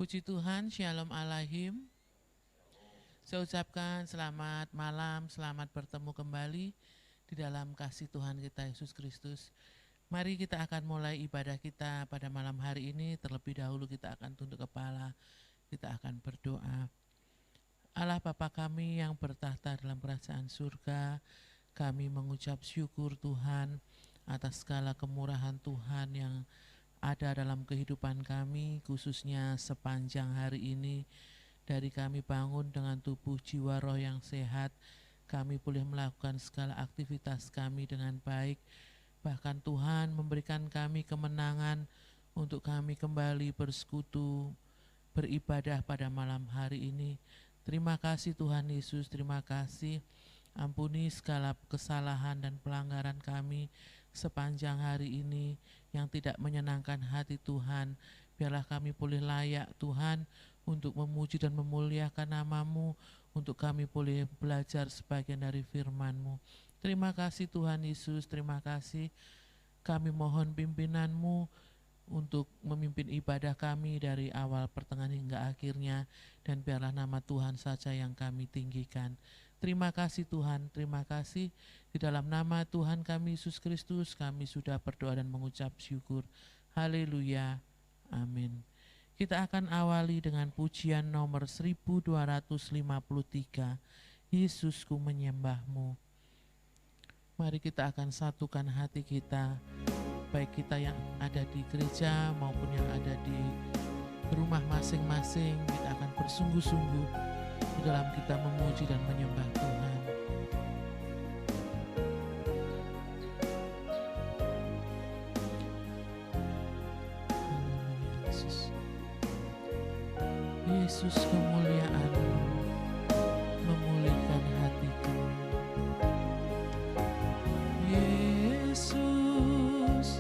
Puji Tuhan, Shalom Alaihim. Saya ucapkan selamat malam, selamat bertemu kembali di dalam kasih Tuhan kita Yesus Kristus. Mari kita akan mulai ibadah kita pada malam hari ini. Terlebih dahulu kita akan tunduk kepala, kita akan berdoa. Allah Bapa kami yang bertahta dalam kerajaan surga, kami mengucap syukur Tuhan atas segala kemurahan Tuhan yang ada dalam kehidupan kami, khususnya sepanjang hari ini. Dari kami bangun dengan tubuh jiwa roh yang sehat, kami boleh melakukan segala aktivitas kami dengan baik. Bahkan Tuhan memberikan kami kemenangan untuk kami kembali bersekutu, beribadah pada malam hari ini. Terima kasih Tuhan Yesus, terima kasih. Ampuni segala kesalahan dan pelanggaran kami sepanjang hari ini yang tidak menyenangkan hati Tuhan. Biarlah kami boleh layak Tuhan untuk memuji dan memuliakan nama-Mu, untuk kami boleh belajar sebagian dari firman-Mu. Terima kasih Tuhan Yesus, terima kasih. Kami mohon pimpinan-Mu untuk memimpin ibadah kami dari awal pertengahan hingga akhirnya, dan biarlah nama Tuhan saja yang kami tinggikan. Terima kasih Tuhan, terima kasih. Di dalam nama Tuhan kami Yesus Kristus, kami sudah berdoa dan mengucap syukur. Haleluya, amin. Kita akan awali dengan pujian nomor 1253, Yesusku menyembah-Mu. Mari kita akan satukan hati kita, baik kita yang ada di gereja maupun yang ada di rumah masing-masing. Kita akan bersungguh-sungguh di dalam kita memuji dan menyembah Tuhan. Yesus, Yesus kemuliaan-Mu memulihkan hatiku. Yesus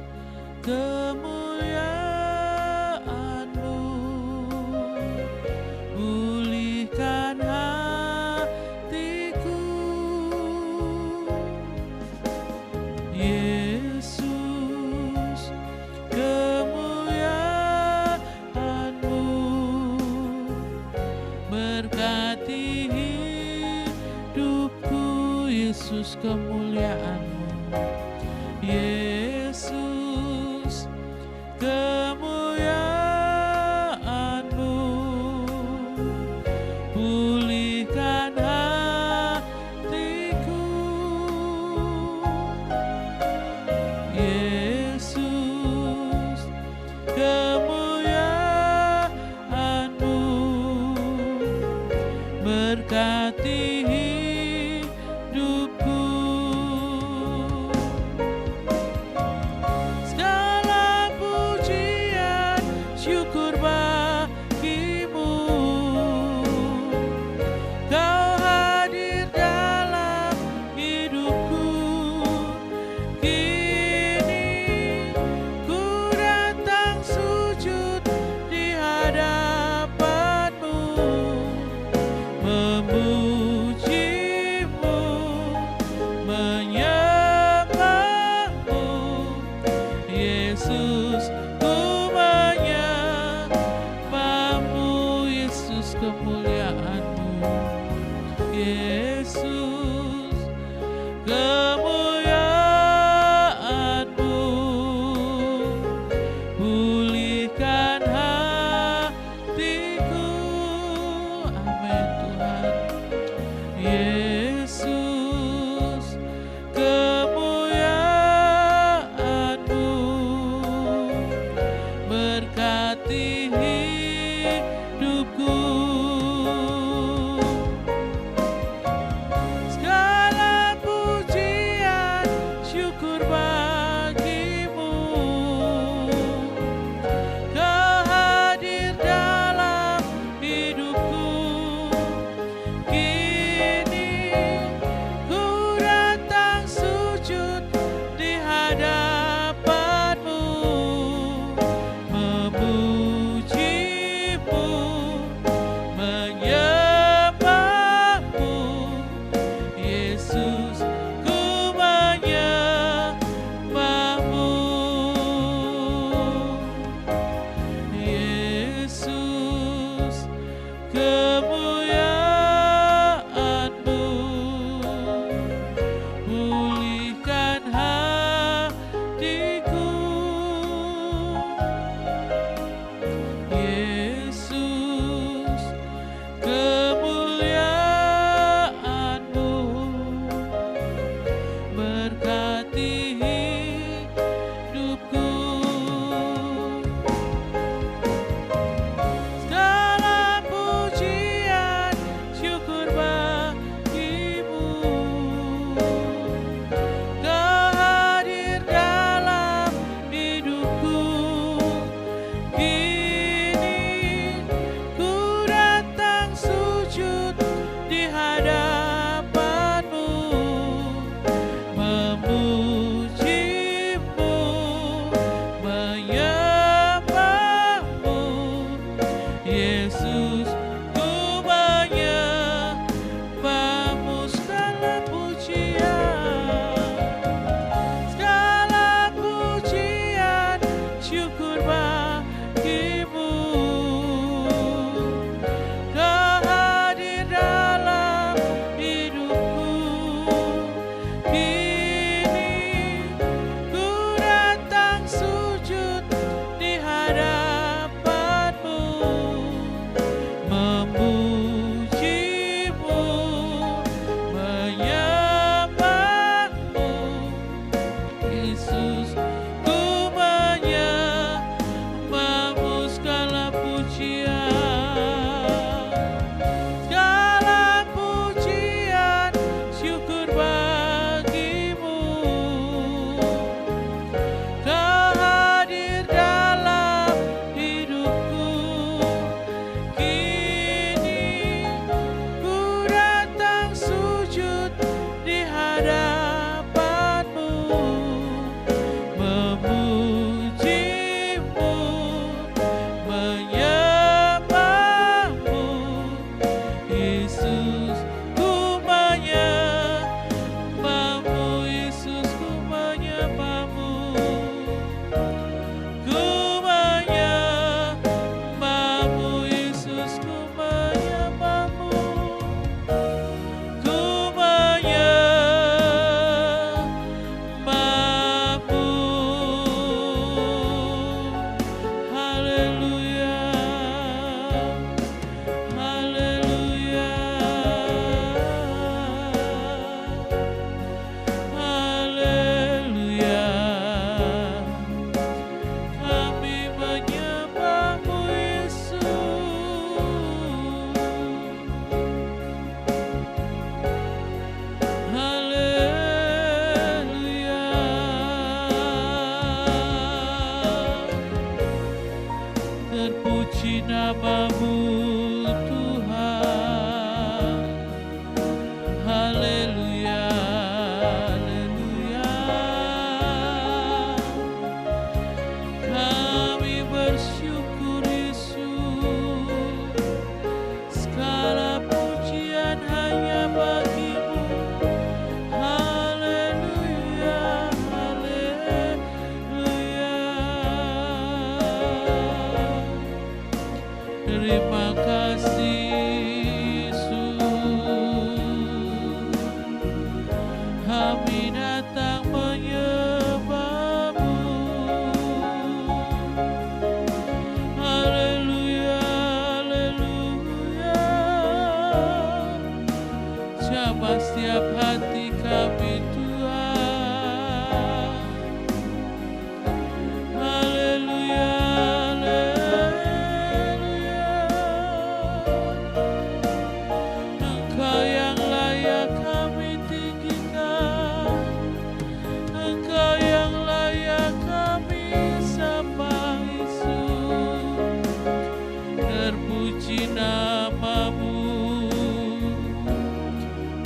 kemuliaan-Mu pulihkan hatiku. Yesus kemuliaan-Mu berkati hidupku. Yesus kemuliaan-Mu, Yesus kemuliaan-Mu pulihkan hatiku. Yesus kemuliaan-Mu berkati hidupku. Segala pujian syukur bagi-Mu. Kau hadir dalam hidupku. Kini ku datang sujud di hadapan-Mu, memuji-Mu, menyembah-Mu. Yesus, ku menyembah-Mu. Yesus kemuliaan-Mu, Yesus kemuliaan-Mu pulihkan hatiku. Amin Tuhan. Yesus kemuliaan-Mu berkati hidupku. Segala pujian syukur bagi-Mu. Kau hadir dalam hidupku. Kini ku datang sujud di hadapan-Mu, memuji-Mu, Terpuji nama-Mu Tuhan. Haleluya, haleluya. Kami bersyukur Yesus, segala pujian hanya bagi-Mu. Haleluya, haleluya. Terima kasih Yesus, kami datang menyembah-Mu. Haleluya, haleluya. Jamah setiap hati kami Tuhan. Haleluya, haleluya. Engkau yang layak kami tinggikan, Engkau yang layak kami sembah Yesus. Terpuji nama-Mu,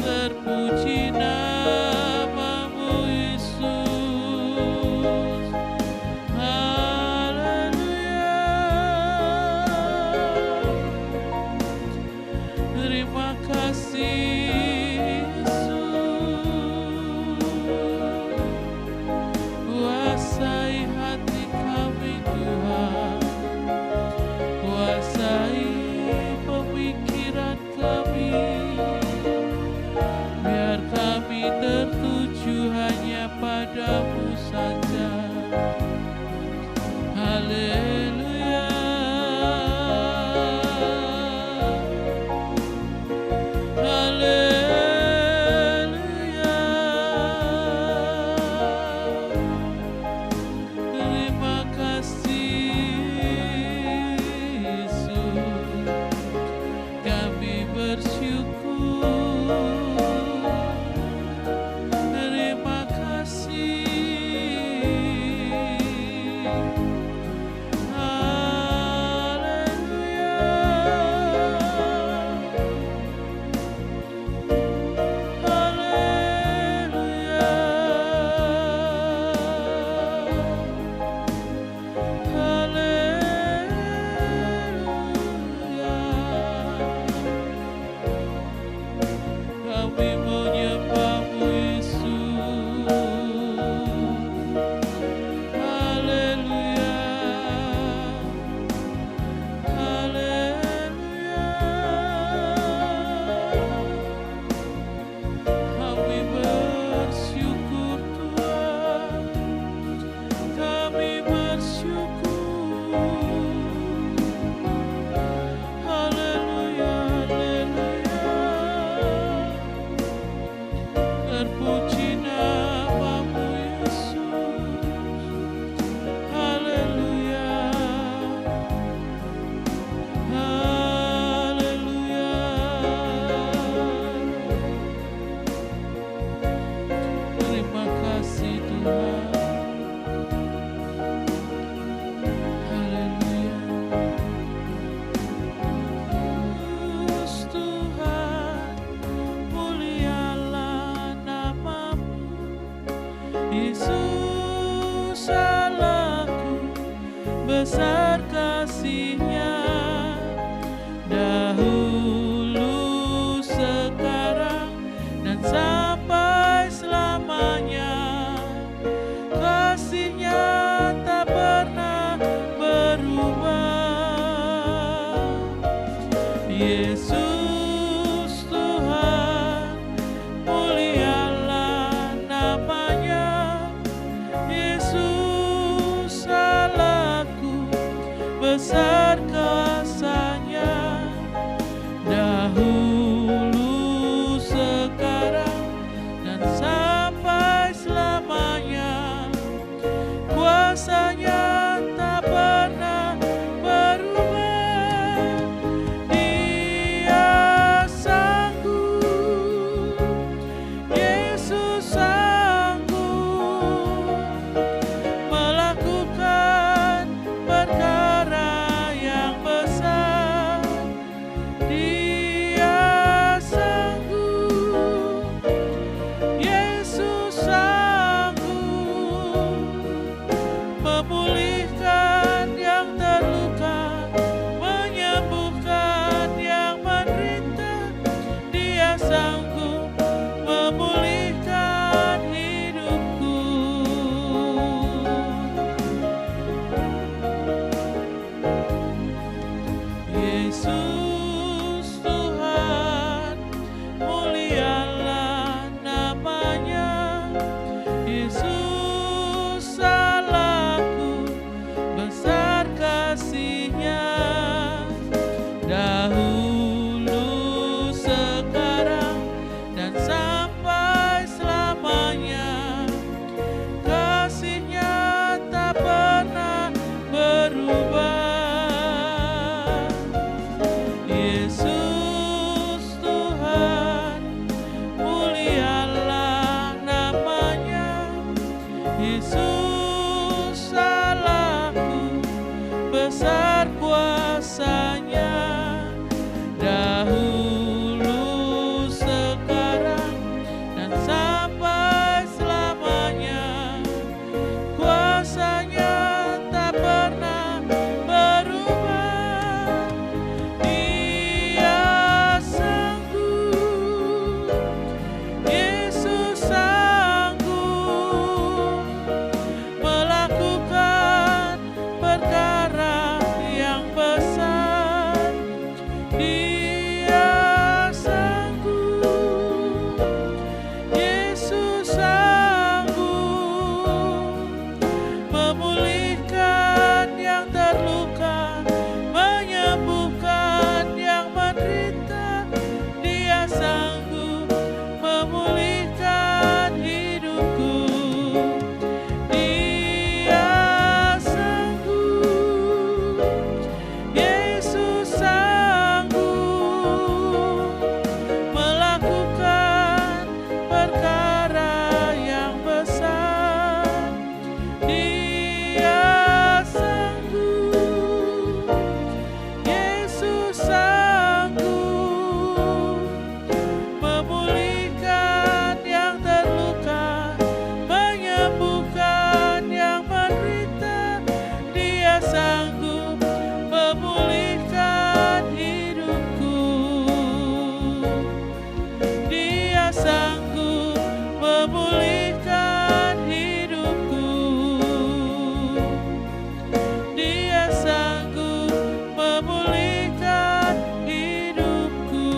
terpuji nama-Mu Yesus. Haleluya. Terima kasih Yesus. Kuasai hati kami Tuhan, kuasai pemikiran kami, biar kami tertuju hanya pada-Mu saja. Haleluya. Haleluya. Terima kasih Yesus, kami bersyukur. Terima kasih. besar kasih-Nya dahulu, sekarang, dan sampai selamanya. Kasih-Nya tak pernah berubah. Yesus Tuhan, mulialah namanya. Yesus Allahku, besar kuasa-Nya dahulu, sekarang, dan sampai selamanya. Kuasa-Nya tak pernah berubah. Dia sanggup, Yesus sanggup melakukan perkara kuasa-Nya dahulu, sekarang, dan sampai selamanya. Kuasa-Nya tak pernah berubah. Dia sanggup, Yesus sanggup melakukan perkara yang besar. Dia sanggup, Yesus sanggup memulihkan yang terluka, menyembuhkan yang menderita. Dia sanggup memulihkan hidupku. Dia sanggup, Yesus sanggup melakukan perkara yang besar. Dia sanggup, Yesus sanggup memulihkan yang terluka, menyembuhkan yang menderita. Dia sanggup memulihkan hidupku. Dia sanggup memulihkan hidupku. Dia sanggup memulihkan hidupku.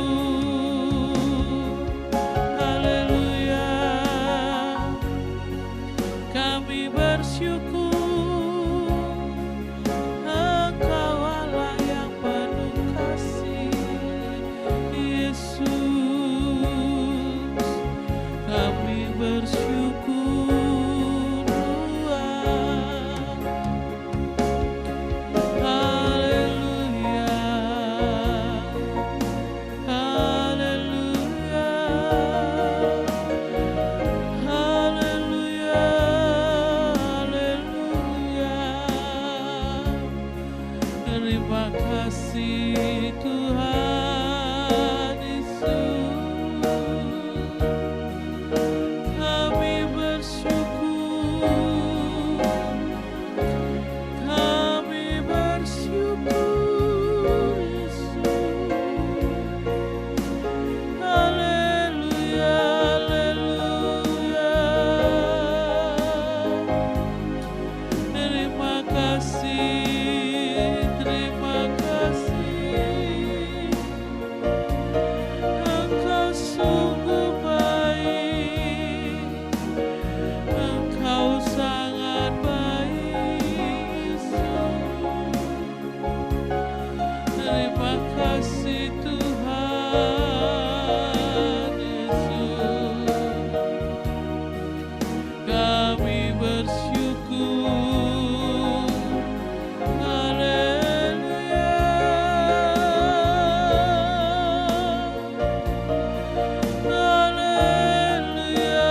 Haleluya. Kami bersyukur Engkau Allah yang penuh kasih, Yesus. Kami bersyukur Tuhan. Haleluya. Haleluya. Haleluya. Haleluya. Terima kasih Tuhan Yesus. Kami bersyukur, kami bersyukur Yesus. Haleluya, haleluya. Terima kasih, terima kasih. Engkau sungguh baik, Engkau sangat baik, Yesus. Terima kasih Tuhan Yesus. Kami bersyukur. Haleluya. Haleluya.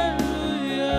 Haleluya.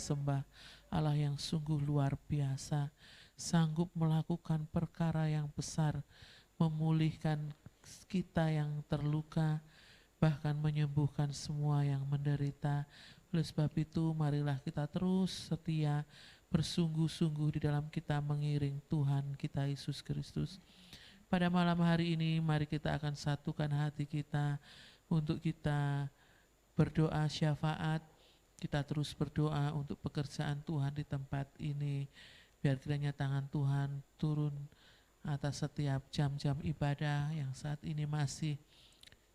sembah, Allah yang sungguh luar biasa, sanggup melakukan perkara yang besar, memulihkan kita yang terluka, bahkan menyembuhkan semua yang menderita. Oleh sebab itu, marilah kita terus setia, bersungguh-sungguh di dalam kita mengiring Tuhan kita Yesus Kristus. Pada malam hari ini, mari kita akan satukan hati kita untuk kita berdoa syafaat. Kita terus berdoa untuk pekerjaan Tuhan di tempat ini. Biar kiranya tangan Tuhan turun atas setiap jam-jam ibadah yang saat ini masih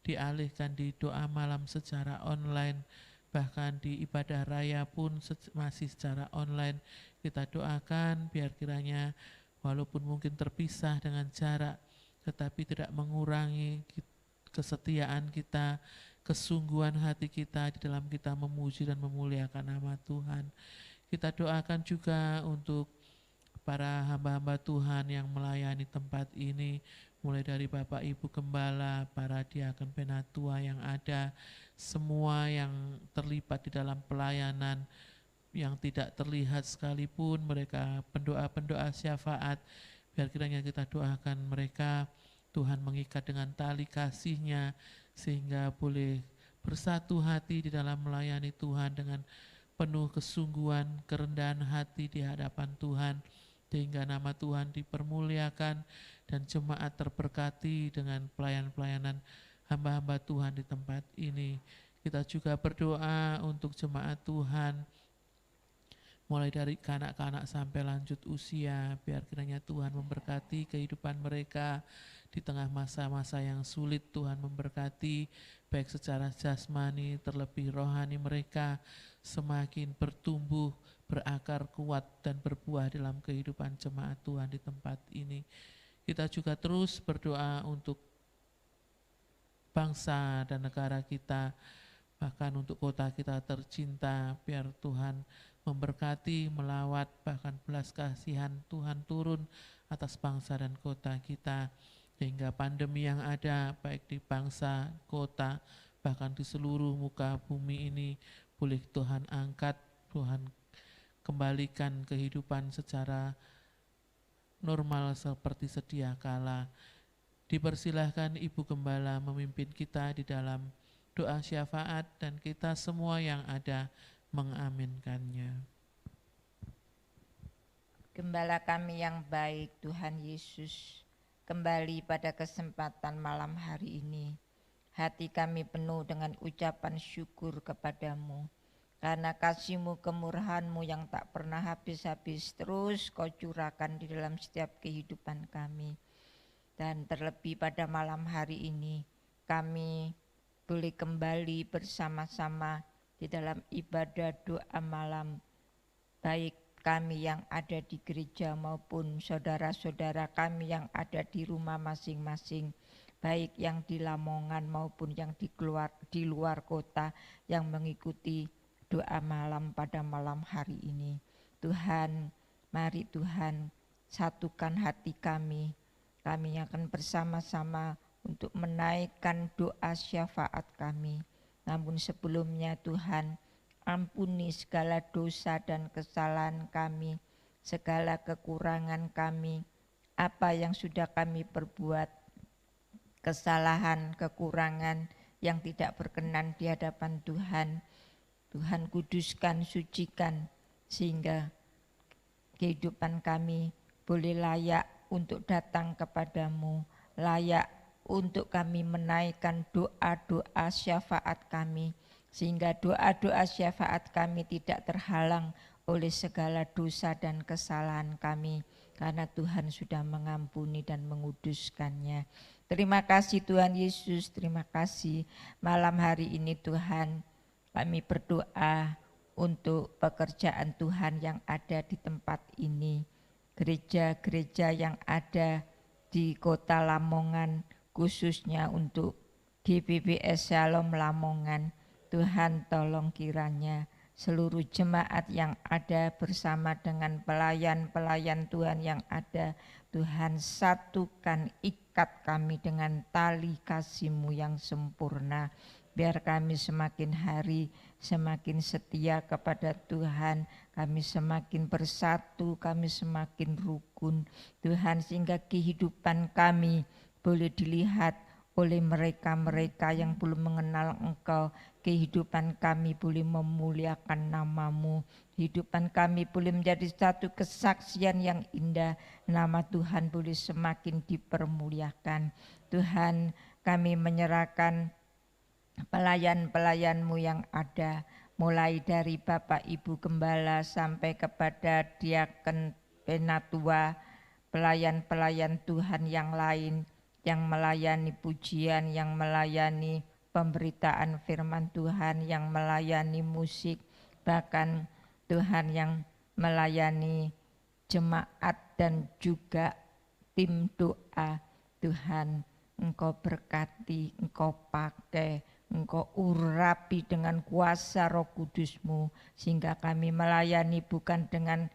dialihkan di doa malam secara online. Bahkan di ibadah raya pun masih secara online. Kita doakan biar kiranya walaupun mungkin terpisah dengan jarak, tetapi tidak mengurangi kesetiaan kita, kesungguhan hati kita di dalam kita memuji dan memuliakan nama Tuhan. Kita doakan juga untuk para hamba-hamba Tuhan yang melayani tempat ini, mulai dari Bapak Ibu Gembala, para diakon penatua yang ada, semua yang terlibat di dalam pelayanan, yang tidak terlihat sekalipun, mereka pendoa-pendoa syafaat, biar kiranya kita doakan mereka, Tuhan mengikat dengan tali kasih-Nya, sehingga boleh bersatu hati di dalam melayani Tuhan dengan penuh kesungguhan, kerendahan hati di hadapan Tuhan, sehingga nama Tuhan dipermuliakan dan jemaat terberkati dengan pelayan-pelayanan hamba-hamba Tuhan di tempat ini. Kita juga berdoa untuk jemaat Tuhan, mulai dari kanak-kanak sampai lanjut usia, biar kiranya Tuhan memberkati kehidupan mereka di tengah masa-masa yang sulit. Tuhan memberkati baik secara jasmani, terlebih rohani mereka semakin bertumbuh, berakar kuat dan berbuah dalam kehidupan jemaat Tuhan di tempat ini. Kita juga terus berdoa untuk bangsa dan negara kita, bahkan untuk kota kita tercinta, biar Tuhan memberkati, melawat, bahkan belas kasihan Tuhan turun atas bangsa dan kota kita, sehingga pandemi yang ada baik di bangsa, kota, bahkan di seluruh muka bumi ini boleh Tuhan angkat, Tuhan kembalikan kehidupan secara normal seperti sedia kala. Dipersilahkan Ibu Gembala memimpin kita di dalam doa syafaat dan kita semua yang ada mengaminkannya. Gembala kami yang baik, Tuhan Yesus, kembali pada kesempatan malam hari ini. Hati kami penuh dengan ucapan syukur kepadamu. Karena kasih-Mu, kemurahan-Mu yang tak pernah habis-habis terus Kau curahkan di dalam setiap kehidupan kami. Dan terlebih pada malam hari ini, kami boleh kembali bersama-sama di dalam ibadah doa malam, baik kami yang ada di gereja maupun saudara-saudara kami yang ada di rumah masing-masing, baik yang di Lamongan maupun yang di luar kota yang mengikuti doa malam pada malam hari ini. Tuhan, mari Tuhan satukan hati kami. Kami akan bersama-sama untuk menaikkan doa syafaat kami. Namun sebelumnya Tuhan, ampuni segala dosa dan kesalahan kami, segala kekurangan kami, apa yang sudah kami perbuat, kesalahan, kekurangan yang tidak berkenan di hadapan Tuhan. Tuhan kuduskan, sucikan, sehingga kehidupan kami boleh layak untuk datang kepadamu, layak untuk kami menaikkan doa-doa syafaat kami, sehingga doa-doa syafaat kami tidak terhalang oleh segala dosa dan kesalahan kami, karena Tuhan sudah mengampuni dan menguduskannya. Terima kasih Tuhan Yesus, terima kasih malam hari ini Tuhan, kami berdoa untuk pekerjaan Tuhan yang ada di tempat ini. Gereja-gereja yang ada di kota Lamongan, khususnya untuk GBBS Shalom Lamongan. Tuhan tolong kiranya seluruh jemaat yang ada bersama dengan pelayan-pelayan Tuhan yang ada, Tuhan satukan, ikat kami dengan tali kasih-Mu yang sempurna. Biar kami semakin hari semakin setia kepada Tuhan, kami semakin bersatu, kami semakin rukun Tuhan, sehingga kehidupan kami boleh dilihat oleh mereka-mereka yang belum mengenal Engkau. Kehidupan kami boleh memuliakan nama-Mu, kehidupan kami boleh menjadi satu kesaksian yang indah, nama Tuhan boleh semakin dipermuliakan. Tuhan, kami menyerahkan pelayan-pelayan-Mu yang ada, mulai dari Bapak Ibu Gembala sampai kepada diaken penatua, pelayan-pelayan Tuhan yang lain yang melayani pujian, yang melayani pemberitaan firman Tuhan, yang melayani musik, bahkan Tuhan yang melayani jemaat dan juga tim doa. Tuhan, Engkau berkati, Engkau pakai, Engkau urapi dengan kuasa Roh Kudus-Mu, sehingga kami melayani bukan dengan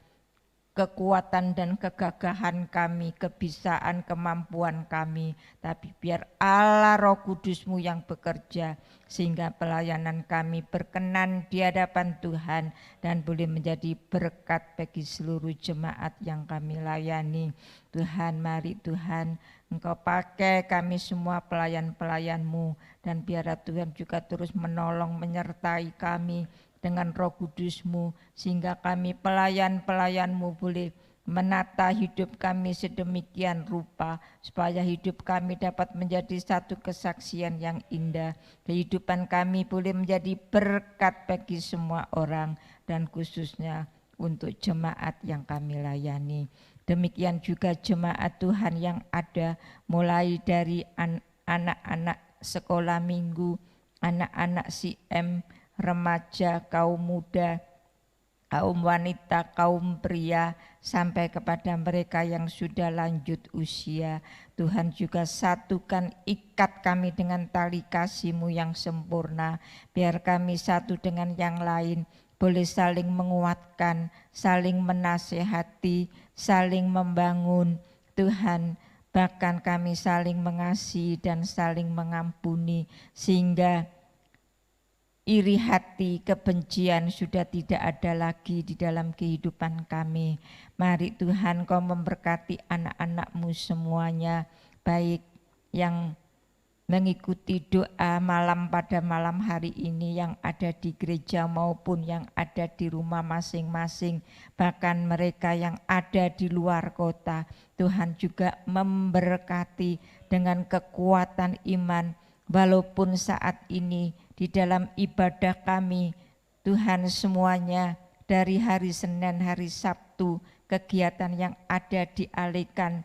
kekuatan dan kegagahan kami, kebisaan, kemampuan kami, tapi biar Allah Roh Kudus-Mu yang bekerja, sehingga pelayanan kami berkenan di hadapan Tuhan dan boleh menjadi berkat bagi seluruh jemaat yang kami layani. Tuhan, mari Tuhan, Engkau pakai kami semua pelayan-pelayan-Mu, dan biar Tuhan juga terus menolong, menyertai kami dengan Roh Kudus-Mu, sehingga kami pelayan-pelayan-Mu boleh menata hidup kami sedemikian rupa, supaya hidup kami dapat menjadi satu kesaksian yang indah. Kehidupan kami boleh menjadi berkat bagi semua orang, dan khususnya untuk jemaat yang kami layani. Demikian juga jemaat Tuhan yang ada, mulai dari anak-anak sekolah minggu, anak-anak CM, remaja, kaum muda, kaum wanita, kaum pria, sampai kepada mereka yang sudah lanjut usia. Tuhan juga satukan, ikat kami dengan tali kasih-Mu yang sempurna, biar kami satu dengan yang lain boleh saling menguatkan, saling menasehati, saling membangun, Tuhan, bahkan kami saling mengasihi dan saling mengampuni, sehingga iri hati, kebencian sudah tidak ada lagi di dalam kehidupan kami. Mari Tuhan, Kau memberkati anak-anak-Mu semuanya, baik yang mengikuti doa malam pada malam hari ini yang ada di gereja maupun yang ada di rumah masing-masing, bahkan mereka yang ada di luar kota. Tuhan juga memberkati dengan kekuatan iman, walaupun saat ini di dalam ibadah kami, Tuhan, semuanya dari hari Senin, hari Sabtu, kegiatan yang ada dialihkan.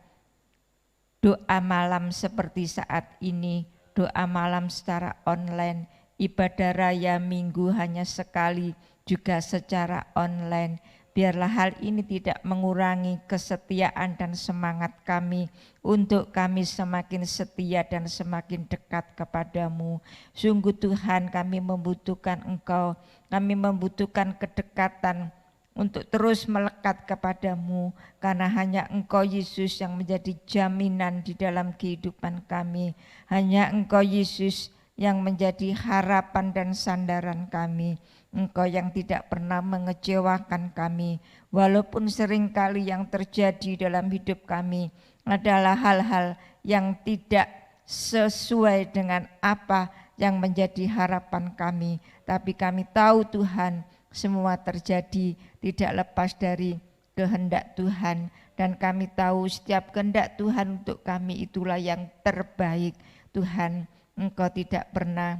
Doa malam seperti saat ini, doa malam secara online, ibadah raya minggu hanya sekali juga secara online. Biarlah hal ini tidak mengurangi kesetiaan dan semangat kami untuk kami semakin setia dan semakin dekat kepadamu. Sungguh Tuhan, kami membutuhkan Engkau, kami membutuhkan kedekatan untuk terus melekat kepadamu, karena hanya Engkau Yesus yang menjadi jaminan di dalam kehidupan kami. Hanya Engkau Yesus yang menjadi harapan dan sandaran kami. Engkau yang tidak pernah mengecewakan kami, walaupun seringkali yang terjadi dalam hidup kami adalah hal-hal yang tidak sesuai dengan apa yang menjadi harapan kami. Tapi kami tahu Tuhan, semua terjadi tidak lepas dari kehendak Tuhan, dan kami tahu setiap kehendak Tuhan untuk kami itulah yang terbaik. Tuhan, Engkau tidak pernah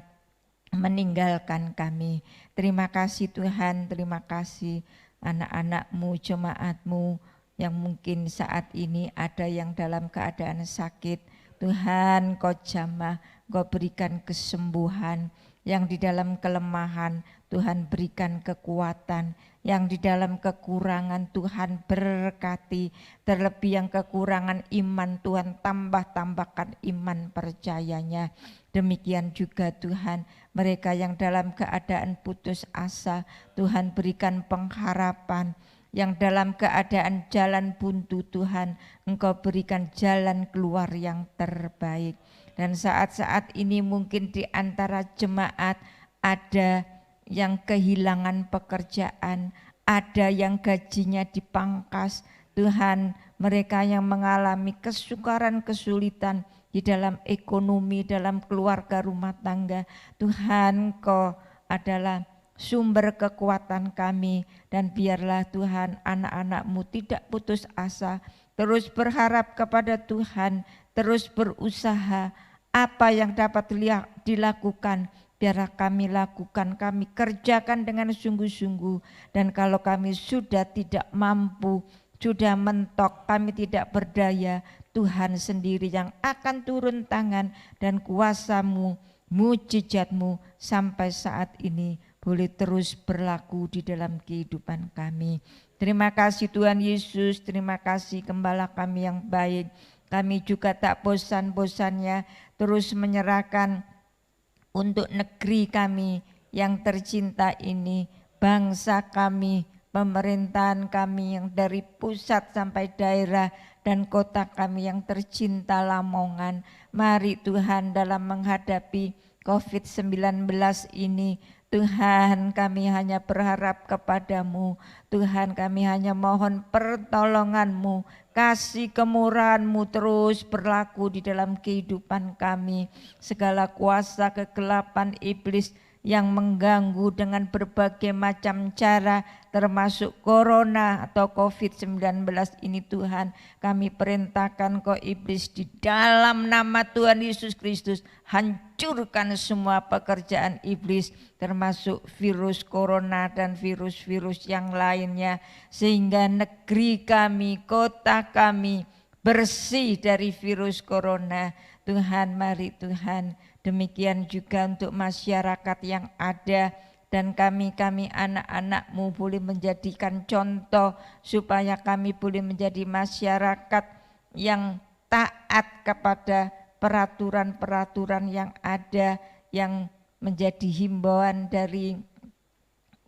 meninggalkan kami. Terima kasih Tuhan, terima kasih anak-anak-Mu, jemaat-Mu yang mungkin saat ini ada yang dalam keadaan sakit. Tuhan, Kau jamah, Kau berikan kesembuhan. Yang di dalam kelemahan Tuhan berikan kekuatan, yang di dalam kekurangan Tuhan berkati, terlebih yang kekurangan iman Tuhan tambahkan iman percayanya. Demikian juga Tuhan, mereka yang dalam keadaan putus asa Tuhan berikan pengharapan, yang dalam keadaan jalan buntu Tuhan Engkau berikan jalan keluar yang terbaik. Dan saat-saat ini mungkin di antara jemaat ada yang kehilangan pekerjaan, ada yang gajinya dipangkas. Tuhan, mereka yang mengalami kesukaran, kesulitan di dalam ekonomi, dalam keluarga rumah tangga, Tuhan, Kau adalah sumber kekuatan kami. Dan biarlah Tuhan, anak-anak-Mu tidak putus asa, terus berharap kepada Tuhan, terus berusaha. Apa yang dapat dilakukan, biarlah kami lakukan, kami kerjakan dengan sungguh-sungguh. Dan kalau kami sudah tidak mampu, sudah mentok, kami tidak berdaya, Tuhan sendiri yang akan turun tangan, dan kuasa-Mu, mujizat-Mu sampai saat ini boleh terus berlaku di dalam kehidupan kami. Terima kasih Tuhan Yesus, terima kasih Gembala kami yang baik. Kami juga tak bosan-bosannya terus menyerahkan untuk negeri kami yang tercinta ini, bangsa kami, pemerintahan kami yang dari pusat sampai daerah, dan kota kami yang tercinta Lamongan. Mari Tuhan, dalam menghadapi COVID-19 ini, Tuhan, kami hanya berharap kepadamu. Tuhan, kami hanya mohon pertolongan-Mu, kasih kemurahan-Mu terus berlaku di dalam kehidupan kami. Segala kuasa kegelapan iblis yang mengganggu dengan berbagai macam cara, termasuk corona atau COVID-19 ini, Tuhan, kami perintahkan Kau iblis di dalam nama Tuhan Yesus Kristus, hancurkan semua pekerjaan iblis, termasuk virus corona dan virus-virus yang lainnya, sehingga negeri kami, kota kami bersih dari virus corona. Tuhan, mari Tuhan, demikian juga untuk masyarakat yang ada, dan kami anak-anak-Mu boleh menjadikan contoh supaya kami boleh menjadi masyarakat yang taat kepada peraturan-peraturan yang ada, yang menjadi himbauan dari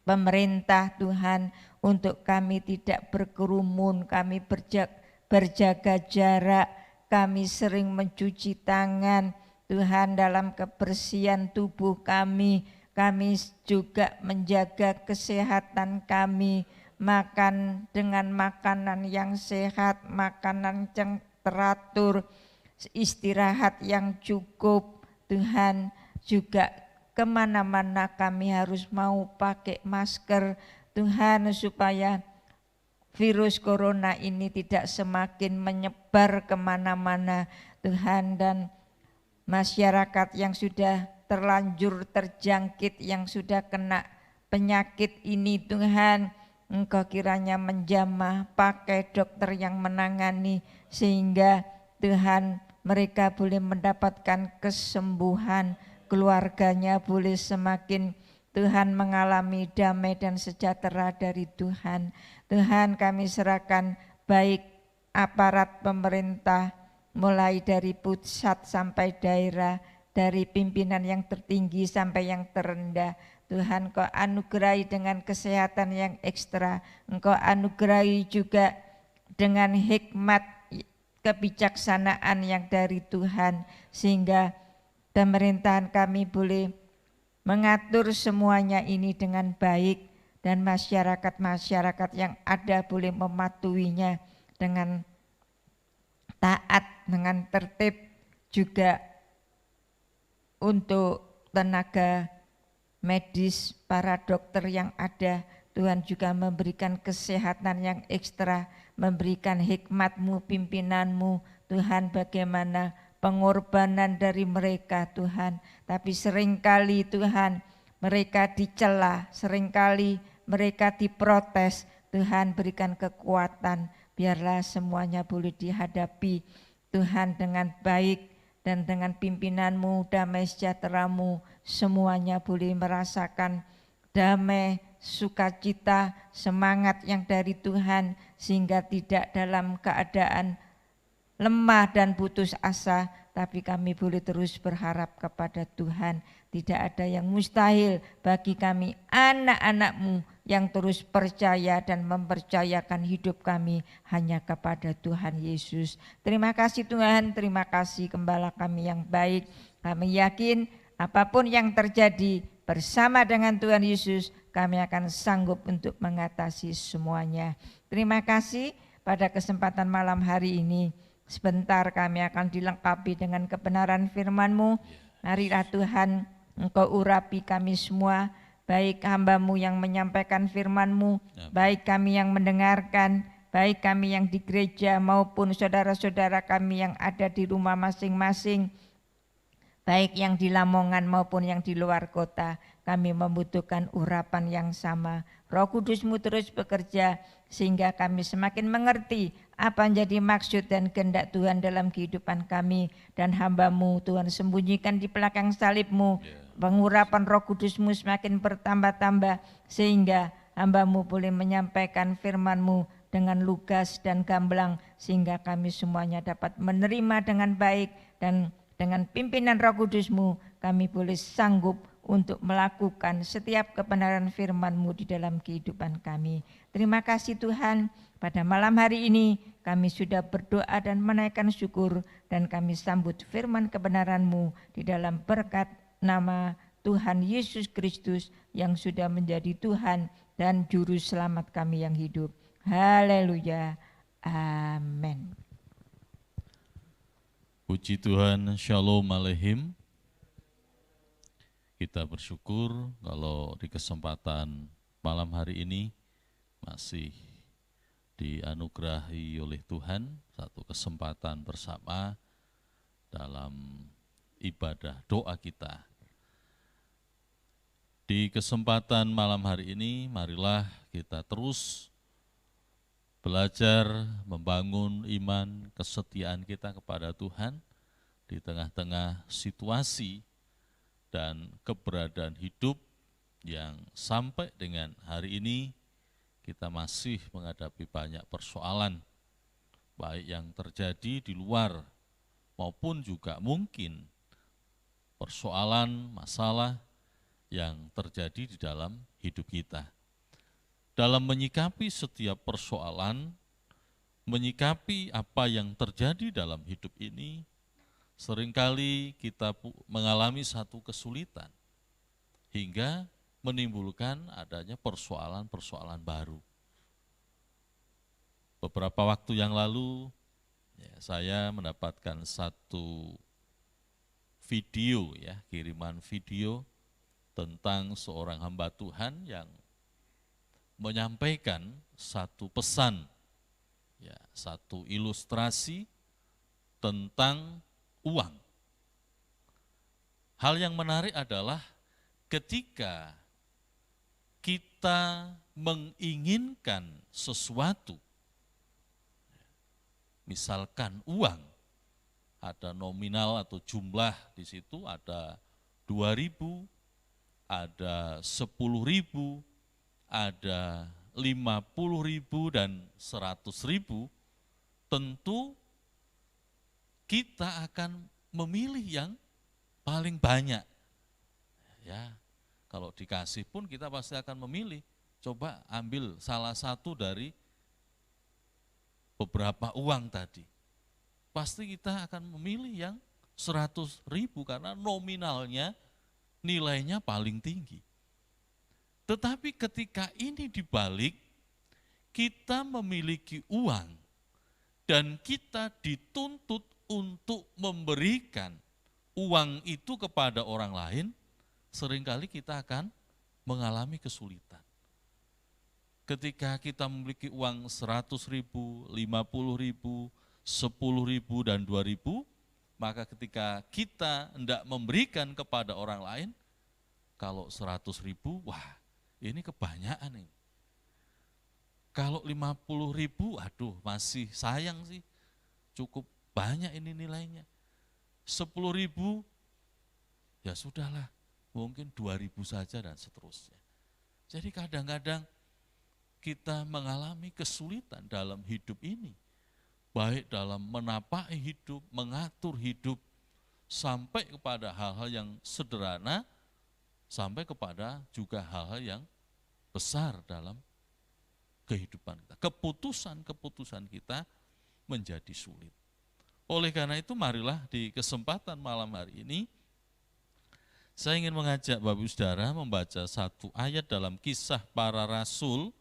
pemerintah Tuhan, untuk kami tidak berkerumun, kami berjaga jarak, kami sering mencuci tangan, Tuhan dalam kebersihan tubuh kami juga menjaga kesehatan kami, makan dengan makanan yang sehat, makanan yang teratur, istirahat yang cukup. Tuhan juga kemana-mana kami harus mau pakai masker, Tuhan, supaya virus corona ini tidak semakin menyebar kemana-mana, Tuhan. Dan masyarakat yang sudah terlanjur terjangkit, yang sudah kena penyakit ini, Tuhan, Engkau kiranya menjamah, pakai dokter yang menangani, sehingga Tuhan mereka boleh mendapatkan kesembuhan, keluarganya boleh semakin Tuhan mengalami damai dan sejahtera dari Tuhan. Tuhan, kami serahkan baik aparat pemerintah, mulai dari pusat sampai daerah, dari pimpinan yang tertinggi sampai yang terendah. Tuhan, Kau anugerahi dengan kesehatan yang ekstra, Engkau anugerahi juga dengan hikmat kebijaksanaan yang dari Tuhan, sehingga pemerintahan kami boleh mengatur semuanya ini dengan baik, dan masyarakat-masyarakat yang ada boleh mematuhinya dengan taat, dengan tertib. Juga untuk tenaga medis, para dokter yang ada, Tuhan juga memberikan kesehatan yang ekstra, memberikan hikmat-Mu, pimpinan-Mu, Tuhan, bagaimana pengorbanan dari mereka, Tuhan. Tapi seringkali Tuhan mereka dicela, seringkali mereka diprotes. Tuhan, berikan kekuatan, biarlah semuanya boleh dihadapi, Tuhan, dengan baik, dan dengan pimpinan-Mu, damai sejahtera-Mu, semuanya boleh merasakan damai, sukacita, semangat yang dari Tuhan, sehingga tidak dalam keadaan lemah dan putus asa, tapi kami boleh terus berharap kepada Tuhan. Tidak ada yang mustahil bagi kami, anak-anak-Mu, yang terus percaya dan mempercayakan hidup kami hanya kepada Tuhan Yesus. Terima kasih Tuhan, terima kasih Gembala kami yang baik. Kami yakin apapun yang terjadi, bersama dengan Tuhan Yesus kami akan sanggup untuk mengatasi semuanya. Terima kasih pada kesempatan malam hari ini. Sebentar kami akan dilengkapi dengan kebenaran firman-Mu. Marilah Tuhan, Engkau urapi kami semua, baik hamba-Mu yang menyampaikan firman-Mu, baik kami yang mendengarkan, baik kami yang di gereja maupun saudara-saudara kami yang ada di rumah masing-masing, baik yang di Lamongan maupun yang di luar kota. Kami membutuhkan urapan yang sama. Roh Kudus-Mu terus bekerja sehingga kami semakin mengerti apa yang jadi maksud dan kehendak Tuhan dalam kehidupan kami. Dan hamba-Mu Tuhan sembunyikan di belakang salib-Mu. Pengurapan Roh Kudus-Mu semakin bertambah-tambah sehingga hamba-Mu boleh menyampaikan firman-Mu dengan lugas dan gamblang, sehingga kami semuanya dapat menerima dengan baik, dan dengan pimpinan Roh Kudus-Mu kami boleh sanggup untuk melakukan setiap kebenaran firman-Mu di dalam kehidupan kami. Terima kasih Tuhan, pada malam hari ini kami sudah berdoa dan menaikkan syukur, dan kami sambut firman kebenaran-Mu di dalam berkat nama Tuhan Yesus Kristus yang sudah menjadi Tuhan dan Juru Selamat kami yang hidup. Haleluya, amin. Puji Tuhan, Shalom Aleichem. Kita bersyukur kalau di kesempatan malam hari ini masih dianugerahi oleh Tuhan satu kesempatan bersama dalam ibadah doa kita. Di kesempatan malam hari ini, marilah kita terus belajar membangun iman, kesetiaan kita kepada Tuhan di tengah-tengah situasi dan keberadaan hidup yang sampai dengan hari ini kita masih menghadapi banyak persoalan, baik yang terjadi di luar maupun juga mungkin persoalan, masalah yang terjadi di dalam hidup kita. Dalam menyikapi setiap persoalan, menyikapi apa yang terjadi dalam hidup ini, seringkali kita mengalami satu kesulitan hingga menimbulkan adanya persoalan-persoalan baru. Beberapa waktu yang lalu saya mendapatkan satu video, kiriman video tentang seorang hamba Tuhan yang menyampaikan satu pesan, satu ilustrasi tentang uang. Hal yang menarik adalah ketika kita menginginkan sesuatu, misalkan uang, ada nominal atau jumlah di situ, ada 2.000, ada 10.000, ada 50.000 dan 100.000, tentu kita akan memilih yang paling banyak. Ya, kalau dikasih pun kita pasti akan memilih, coba ambil salah satu dari beberapa uang tadi. Pasti kita akan memilih yang 100.000 karena nominalnya, nilainya paling tinggi. Tetapi ketika ini dibalik, kita memiliki uang dan kita dituntut untuk memberikan uang itu kepada orang lain, seringkali kita akan mengalami kesulitan. Ketika kita memiliki uang 100.000, 50.000, 10.000 dan 2.000, maka ketika kita hendak memberikan kepada orang lain, kalau 100.000, wah ini kebanyakan ini. Kalau 50.000, aduh masih sayang sih, cukup banyak ini nilainya. 10.000, ya sudahlah, mungkin 2.000 saja dan seterusnya. Jadi kadang-kadang kita mengalami kesulitan dalam hidup ini, baik dalam menapaki hidup, mengatur hidup, sampai kepada hal-hal yang sederhana, sampai kepada juga hal-hal yang besar dalam kehidupan kita. Keputusan-keputusan kita menjadi sulit. Oleh karena itu marilah di kesempatan malam hari ini, saya ingin mengajak Bapak Ibu Saudara membaca satu ayat dalam Kisah Para Rasul,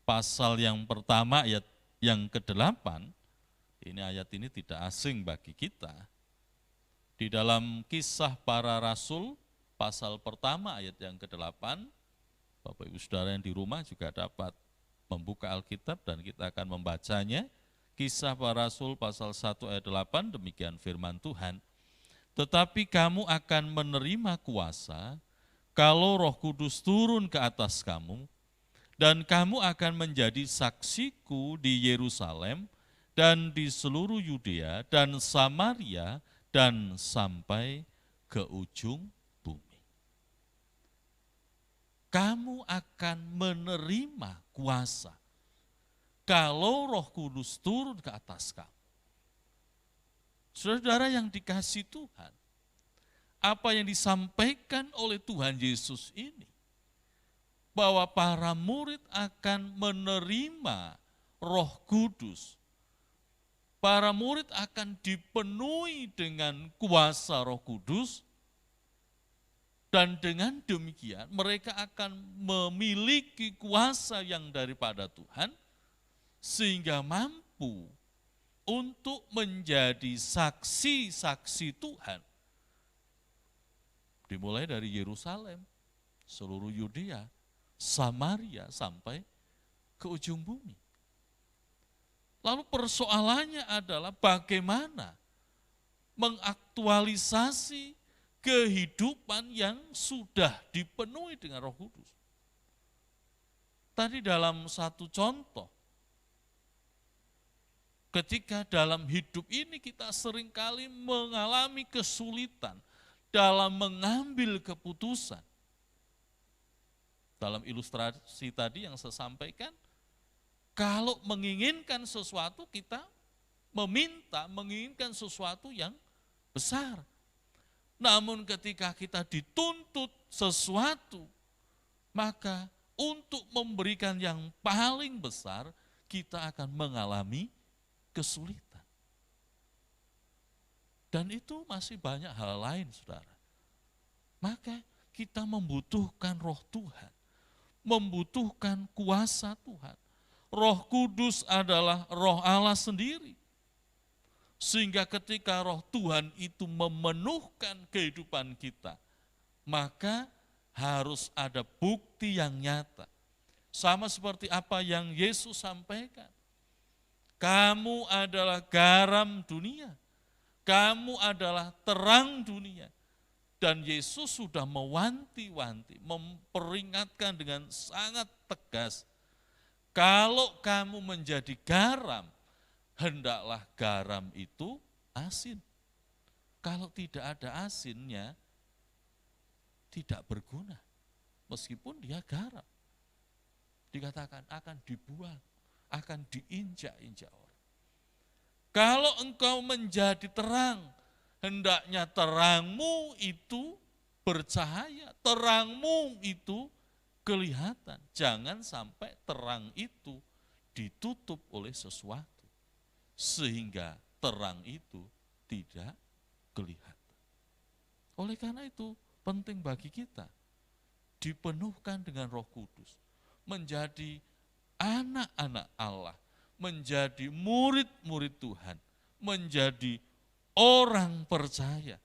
pasal yang pertama ayat yang ke-8. Ini ayat ini tidak asing bagi kita. Di dalam Kisah Para Rasul, pasal pertama ayat yang ke-8, Bapak Ibu Saudara yang di rumah juga dapat membuka Alkitab dan kita akan membacanya. Kisah Para Rasul pasal 1 ayat 8, demikian firman Tuhan. Tetapi kamu akan menerima kuasa kalau Roh Kudus turun ke atas kamu, dan kamu akan menjadi saksiku di Yerusalem dan di seluruh Yudea dan Samaria dan sampai ke ujung bumi. Kamu akan menerima kuasa kalau Roh Kudus turun ke atas kamu. Saudara yang dikasihi Tuhan, apa yang disampaikan oleh Tuhan Yesus ini, bahwa para murid akan menerima Roh Kudus. Para murid akan dipenuhi dengan kuasa Roh Kudus, dan dengan demikian mereka akan memiliki kuasa yang daripada Tuhan, sehingga mampu untuk menjadi saksi-saksi Tuhan. Dimulai dari Yerusalem, seluruh Yudea, Samaria, sampai ke ujung bumi. Lalu persoalannya adalah bagaimana mengaktualisasi kehidupan yang sudah dipenuhi dengan Roh Kudus. Tadi dalam satu contoh, ketika dalam hidup ini kita seringkali mengalami kesulitan dalam mengambil keputusan. Dalam ilustrasi tadi yang saya sampaikan, kalau menginginkan sesuatu kita menginginkan sesuatu yang besar. Namun ketika kita dituntut sesuatu, maka untuk memberikan yang paling besar, kita akan mengalami kesulitan. Dan itu masih banyak hal lain, saudara. Maka kita membutuhkan roh Tuhan, membutuhkan kuasa Tuhan. Roh Kudus adalah roh Allah sendiri. Sehingga ketika roh Tuhan itu memenuhkan kehidupan kita, maka harus ada bukti yang nyata. Sama seperti apa yang Yesus sampaikan. Kamu adalah garam dunia. Kamu adalah terang dunia. Dan Yesus sudah mewanti-wanti, memperingatkan dengan sangat tegas. Kalau kamu menjadi garam, hendaklah garam itu asin. Kalau tidak ada asinnya, tidak berguna. Meskipun dia garam. Dikatakan akan dibuang, akan diinjak-injak orang. Kalau engkau menjadi terang, hendaknya terangmu itu bercahaya, terangmu itu kelihatan. Jangan sampai terang itu ditutup oleh sesuatu, sehingga terang itu tidak kelihatan. Oleh karena itu, penting bagi kita dipenuhkan dengan Roh Kudus, menjadi anak-anak Allah, menjadi murid-murid Tuhan, menjadi orang percaya.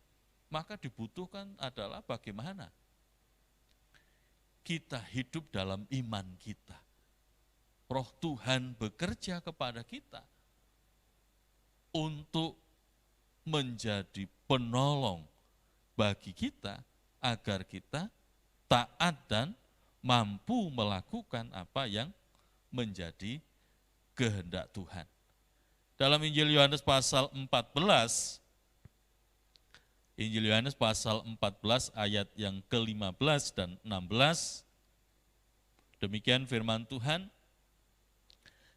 Maka dibutuhkan adalah bagaimana kita hidup dalam iman kita. Roh Tuhan bekerja kepada kita untuk menjadi penolong bagi kita agar kita taat dan mampu melakukan apa yang menjadi kehendak Tuhan. Dalam Injil Yohanes pasal 14, Injil Yohanes pasal 14 ayat yang ke-15 dan 16, demikian firman Tuhan,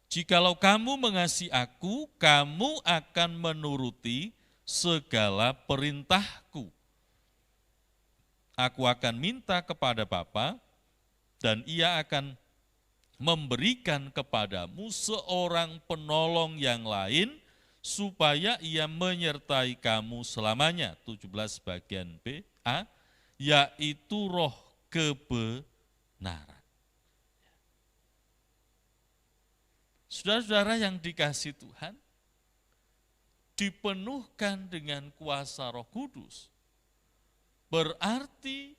jikalau kamu mengasihi aku, kamu akan menuruti segala perintahku. Aku akan minta kepada Bapa, dan ia akan memberikan kepadamu seorang penolong yang lain, supaya ia menyertai kamu selamanya. 17 bagian B, A, yaitu roh kebenaran. Saudara-saudara yang dikasihi Tuhan, dipenuhkan dengan kuasa Roh Kudus, berarti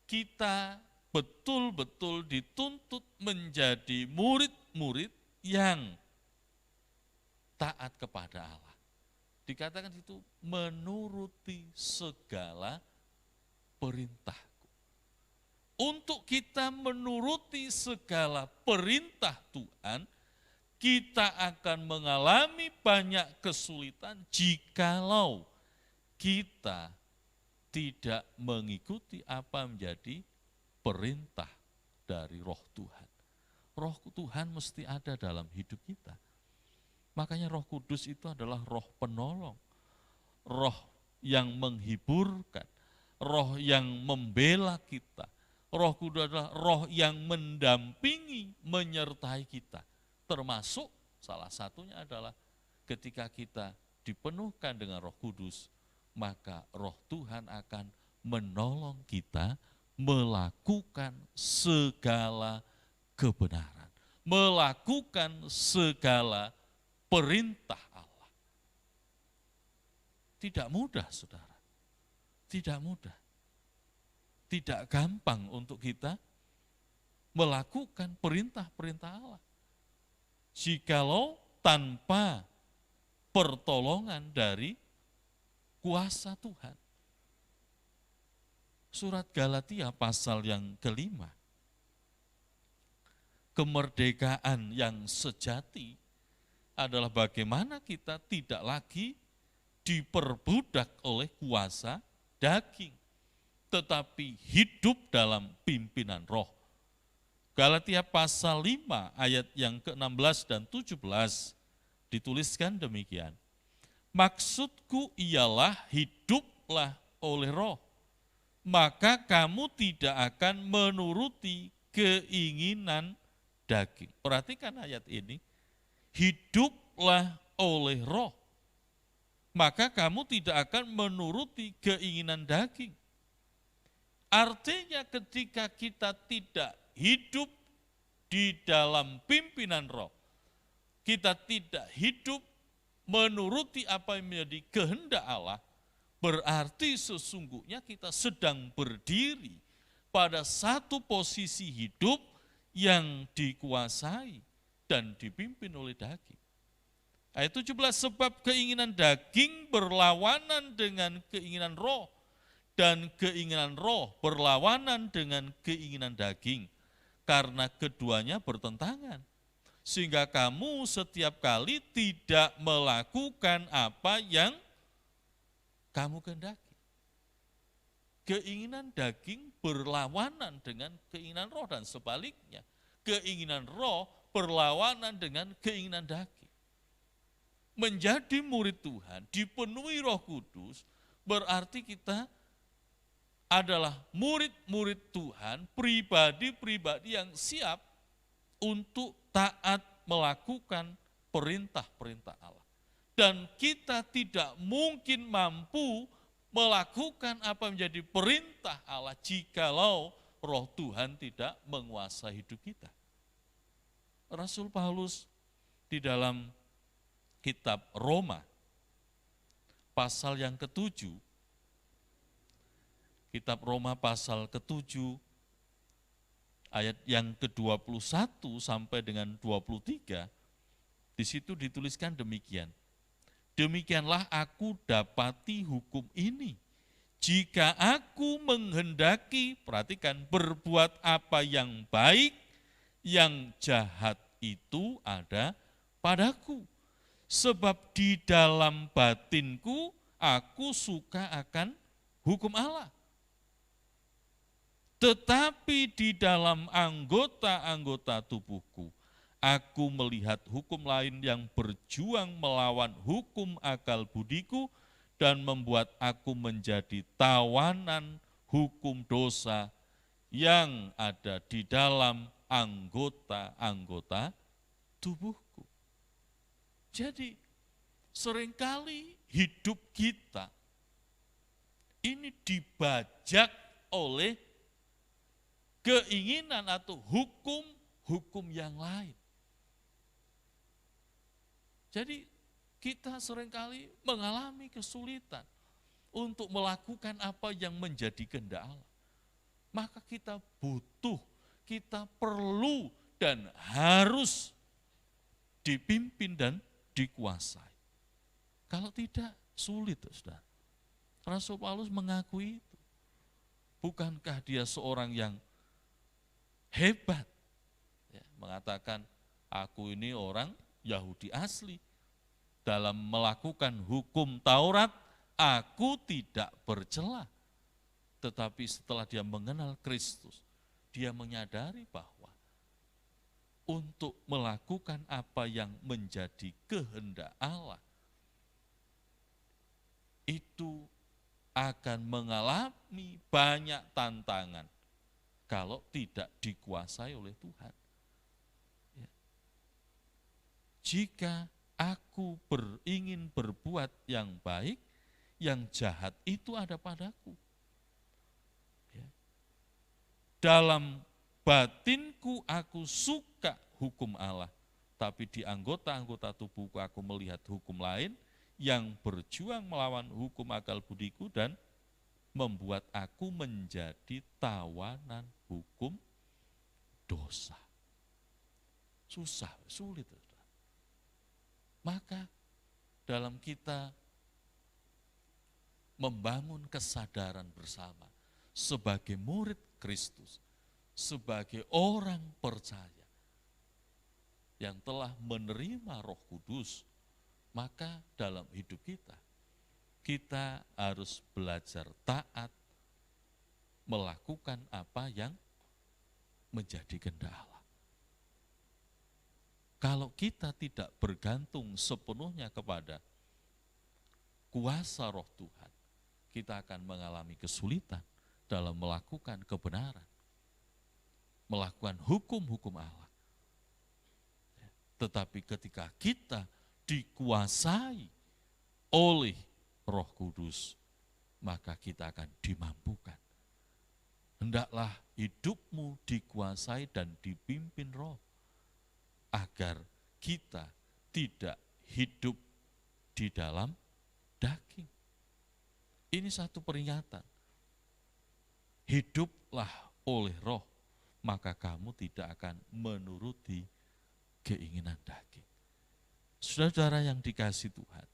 kita betul-betul dituntut menjadi murid-murid yang taat kepada Allah. Dikatakan itu menuruti segala perintahku. Untuk kita menuruti segala perintah Tuhan, kita akan mengalami banyak kesulitan jikalau kita tidak mengikuti apa menjadi perintah dari Roh Tuhan. Roh Tuhan mesti ada dalam hidup kita. Makanya Roh Kudus itu adalah roh penolong, roh yang menghiburkan, roh yang membela kita. Roh Kudus adalah roh yang mendampingi, menyertai kita. Termasuk salah satunya adalah ketika kita dipenuhkan dengan Roh Kudus, maka Roh Tuhan akan menolong kita melakukan segala kebenaran, melakukan segala perintah Allah. Tidak mudah, saudara. Tidak mudah. Tidak gampang untuk kita melakukan perintah-perintah Allah. Jikalau tanpa pertolongan dari kuasa Tuhan. Surat Galatia pasal yang ke-5. Kemerdekaan yang sejati adalah bagaimana kita tidak lagi diperbudak oleh kuasa daging, tetapi hidup dalam pimpinan Roh. Galatia pasal 5 ayat yang ke-16 dan 17 dituliskan demikian. Maksudku ialah hiduplah oleh Roh, maka kamu tidak akan menuruti keinginan daging. Perhatikan ayat ini, hiduplah oleh roh, maka kamu tidak akan menuruti keinginan daging. Artinya ketika kita tidak hidup di dalam pimpinan roh, kita tidak hidup menuruti apa yang menjadi kehendak Allah, berarti sesungguhnya kita sedang berdiri pada satu posisi hidup yang dikuasai dan dipimpin oleh daging. Ayat 17, sebab keinginan daging berlawanan dengan keinginan roh, dan keinginan roh berlawanan dengan keinginan daging, karena keduanya bertentangan. Sehingga kamu setiap kali tidak melakukan apa yang kamu kehendaki. Keinginan daging berlawanan dengan keinginan roh dan sebaliknya. Keinginan roh berlawanan dengan keinginan daging. Menjadi murid Tuhan, dipenuhi Roh Kudus, berarti kita adalah murid-murid Tuhan, pribadi-pribadi yang siap untuk taat melakukan perintah-perintah Allah. Dan kita tidak mungkin mampu melakukan apa yang menjadi perintah Allah jikalau Roh Tuhan tidak menguasai hidup kita. Rasul Paulus di dalam kitab Roma, pasal yang ke-7, kitab Roma pasal ke-7, ayat yang ke-21 sampai dengan 23, di situ dituliskan demikian. Demikianlah aku dapati hukum ini. Jika aku menghendaki, perhatikan, berbuat apa yang baik, yang jahat itu ada padaku. Sebab di dalam batinku aku suka akan hukum Allah. Tetapi di dalam anggota-anggota tubuhku, aku melihat hukum lain yang berjuang melawan hukum akal budiku dan membuat aku menjadi tawanan hukum dosa yang ada di dalam anggota-anggota tubuhku. Jadi seringkali hidup kita ini dibajak oleh keinginan atau hukum-hukum yang lain. Jadi kita seringkali mengalami kesulitan untuk melakukan apa yang menjadi kehendak Allah. Maka kita butuh, kita perlu dan harus dipimpin dan dikuasai. Kalau tidak, sulit, saudara. Rasul Paulus mengakui itu. Bukankah dia seorang yang hebat? Ya, mengatakan, aku ini orang Yahudi asli. Dalam melakukan hukum Taurat, aku tidak bercela. Tetapi setelah dia mengenal Kristus, dia menyadari bahwa untuk melakukan apa yang menjadi kehendak Allah, itu akan mengalami banyak tantangan kalau tidak dikuasai oleh Tuhan. Ya. Jika aku ingin berbuat yang baik, yang jahat itu ada padaku. Ya. Dalam batinku aku suka hukum Allah, tapi di anggota-anggota tubuhku aku melihat hukum lain yang berjuang melawan hukum akal budiku dan membuat aku menjadi tawanan hukum dosa. Susah, sulit. Maka dalam kita membangun kesadaran bersama sebagai murid Kristus, sebagai orang percaya yang telah menerima Roh Kudus, maka dalam hidup kita harus belajar taat, melakukan apa yang menjadi kehendak Allah. Kalau kita tidak bergantung sepenuhnya kepada kuasa Roh Tuhan, kita akan mengalami kesulitan dalam melakukan kebenaran, melakukan hukum-hukum Allah. Tetapi ketika kita dikuasai oleh Roh Kudus, maka kita akan dimampukan. Hendaklah hidupmu dikuasai dan dipimpin Roh, agar kita tidak hidup di dalam daging. Ini satu peringatan. Hiduplah oleh Roh, maka kamu tidak akan menuruti keinginan daging. Saudara-saudara yang dikasihi Tuhan,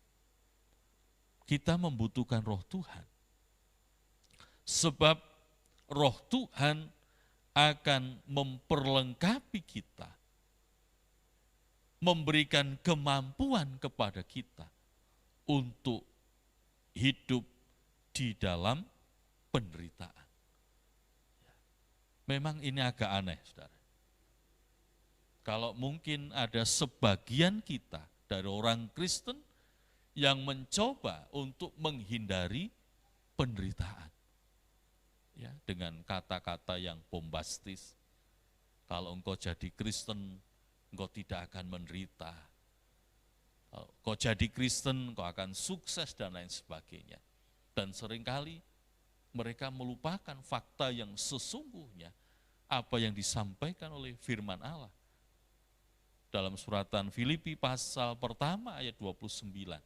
kita membutuhkan Roh Tuhan. Sebab Roh Tuhan akan memperlengkapi kita, memberikan kemampuan kepada kita untuk hidup di dalam penderitaan. Memang ini agak aneh, saudara. Kalau mungkin ada sebagian kita dari orang Kristen yang mencoba untuk menghindari penderitaan. Ya, dengan kata-kata yang bombastis. Kalau engkau jadi Kristen, engkau tidak akan menderita. Kalau engkau jadi Kristen, engkau akan sukses dan lain sebagainya. Dan seringkali mereka melupakan fakta yang sesungguhnya, apa yang disampaikan oleh firman Allah. Dalam suratan Filipi pasal pertama ayat 29,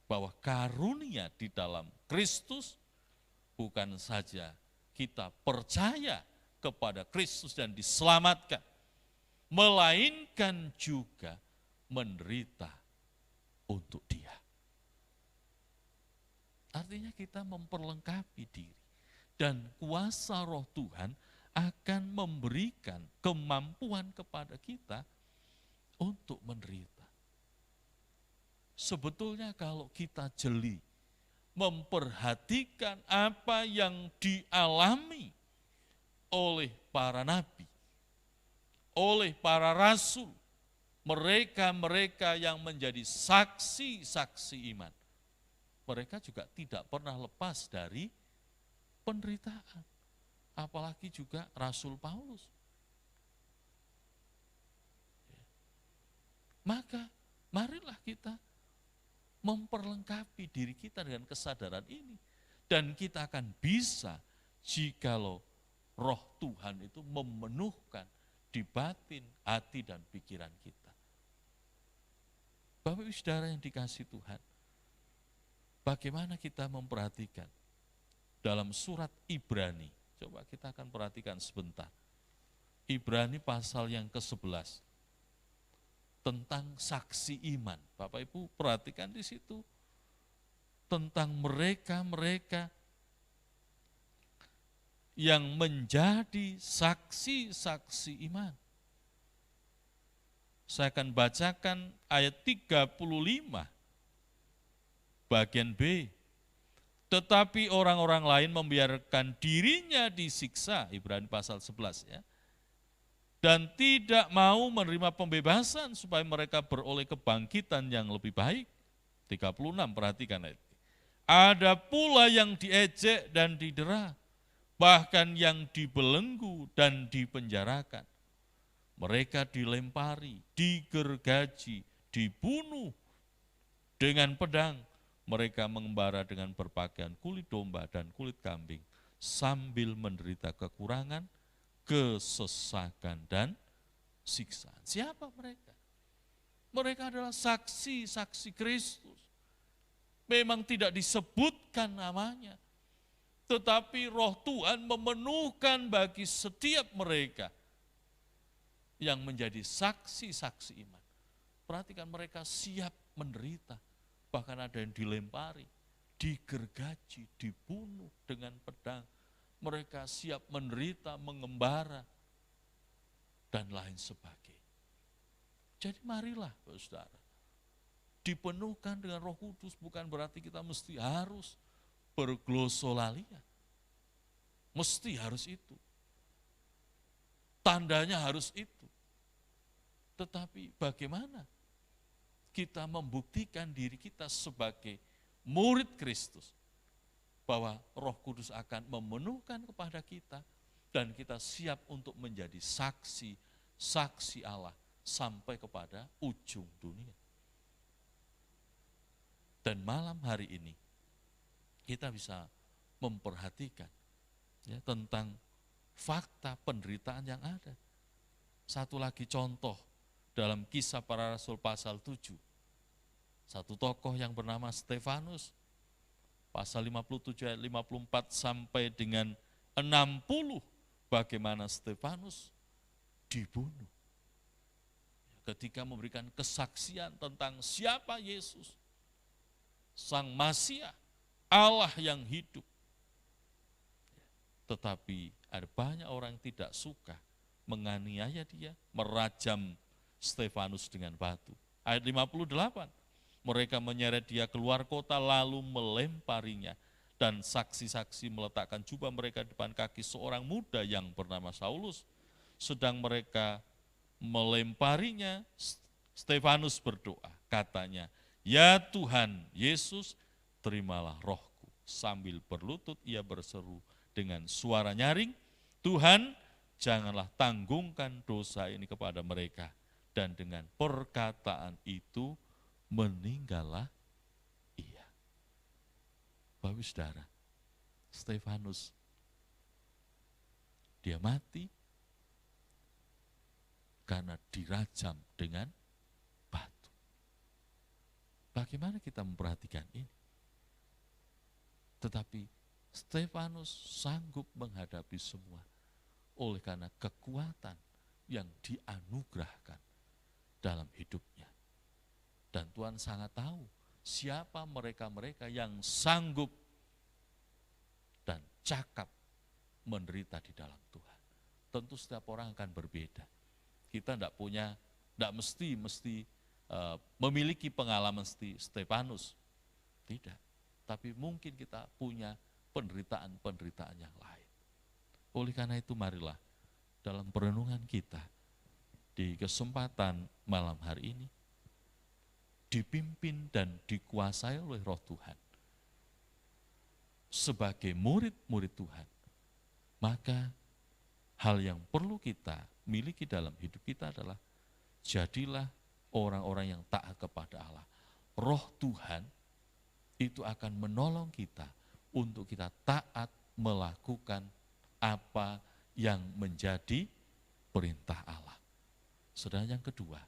bahwa karunia di dalam Kristus bukan saja kita percaya kepada Kristus dan diselamatkan, melainkan juga menderita untuk Dia. Artinya kita memperlengkapi diri, dan kuasa Roh Tuhan akan memberikan kemampuan kepada kita untuk menderita. Sebetulnya kalau kita jeli memperhatikan apa yang dialami oleh para nabi, oleh para rasul, mereka-mereka yang menjadi saksi-saksi iman, mereka juga tidak pernah lepas dari penderitaan. Apalagi juga Rasul Paulus. Maka marilah kita memperlengkapi diri kita dengan kesadaran ini. Dan kita akan bisa jikalau Roh Tuhan itu memenuhkan di batin, hati, dan pikiran kita. Bapak Ibu Saudara yang dikasihi Tuhan, bagaimana kita memperhatikan dalam surat Ibrani? Coba kita akan perhatikan sebentar. Ibrani pasal yang ke-11. Tentang saksi iman. Bapak Ibu perhatikan di situ. Tentang mereka-mereka yang menjadi saksi-saksi iman. Saya akan bacakan ayat 35, bagian B. Tetapi orang-orang lain membiarkan dirinya disiksa, Ibrani pasal 11 ya. Dan tidak mau menerima pembebasan supaya mereka beroleh kebangkitan yang lebih baik. 36, perhatikan ayat. Ada pula yang diejek dan didera, bahkan yang dibelenggu dan dipenjarakan. Mereka dilempari, digergaji, dibunuh dengan pedang. Mereka mengembara dengan berpakaian kulit domba dan kulit kambing, sambil menderita kekurangan, kesesakan, dan siksaan. Siapa mereka? Mereka adalah saksi-saksi Kristus. Memang tidak disebutkan namanya, tetapi Roh Tuhan memenuhkan bagi setiap mereka yang menjadi saksi-saksi iman. Perhatikan, mereka siap menderita, bahkan ada yang dilempari, digergaji, dibunuh dengan pedang. Mereka siap menderita, mengembara, dan lain sebagainya. Jadi marilah, saudara, dipenuhkan dengan Roh Kudus bukan berarti kita mesti harus berglosolalia. Mesti harus itu. Tandanya harus itu. Tetapi bagaimana kita membuktikan diri kita sebagai murid Kristus, bahwa Roh Kudus akan memenuhkan kepada kita, dan kita siap untuk menjadi saksi Allah sampai kepada ujung dunia. Dan malam hari ini kita bisa memperhatikan ya, tentang fakta penderitaan yang ada. Satu lagi contoh dalam Kisah Para Rasul pasal 7. Satu tokoh yang bernama Stefanus, pasal 57 ayat 54 sampai dengan 60, bagaimana Stefanus dibunuh. Ketika memberikan kesaksian tentang siapa Yesus, Sang Masiah, Allah yang hidup. Tetapi ada banyak orang yang tidak suka, menganiaya dia, merajam Stefanus dengan batu. Ayat 58, mereka menyeret dia keluar kota lalu melemparinya. Dan saksi-saksi meletakkan jubah mereka di depan kaki seorang muda yang bernama Saulus. Sedang mereka melemparinya, Stefanus berdoa, katanya, "Ya Tuhan Yesus, terimalah rohku." Sambil berlutut ia berseru dengan suara nyaring, "Tuhan, janganlah tanggungkan dosa ini kepada mereka." Dan dengan perkataan itu meninggallah ia. Bapak Saudara, Stefanus, dia mati karena dirajam dengan batu. Bagaimana kita memperhatikan ini? Tetapi Stefanus sanggup menghadapi semua oleh karena kekuatan yang dianugerahkan dalam hidupnya. Dan Tuhan sangat tahu siapa mereka-mereka yang sanggup dan cakap menderita di dalam Tuhan. Tentu setiap orang akan berbeda. Kita tidak mesti memiliki pengalaman Stefanus. Tidak. Tapi mungkin kita punya penderitaan-penderitaan yang lain. Oleh karena itu marilah dalam perenungan kita di kesempatan malam hari ini dipimpin dan dikuasai oleh Roh Tuhan. Sebagai murid-murid Tuhan, maka hal yang perlu kita miliki dalam hidup kita adalah jadilah orang-orang yang taat kepada Allah. Roh Tuhan itu akan menolong kita untuk kita taat melakukan apa yang menjadi perintah Allah. Sedang yang kedua,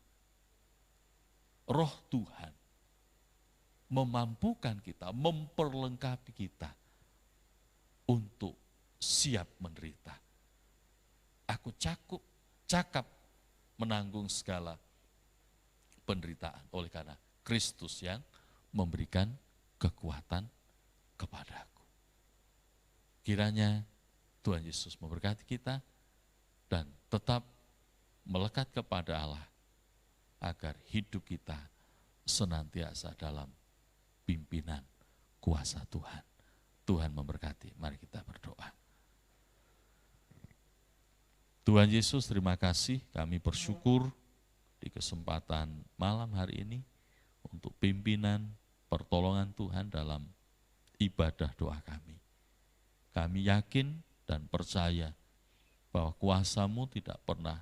Roh Tuhan memampukan kita, memperlengkapi kita untuk siap menderita. Aku cakap menanggung segala penderitaan oleh karena Kristus yang memberikan kekuatan kepadaku. Kiranya Tuhan Yesus memberkati kita dan tetap melekat kepada Allah agar hidup kita senantiasa dalam pimpinan kuasa Tuhan. Tuhan memberkati. Mari kita berdoa. Tuhan Yesus, terima kasih, kami bersyukur di kesempatan malam hari ini untuk pimpinan pertolongan Tuhan dalam ibadah doa kami. Kami yakin dan percaya bahwa kuasa-Mu tidak pernah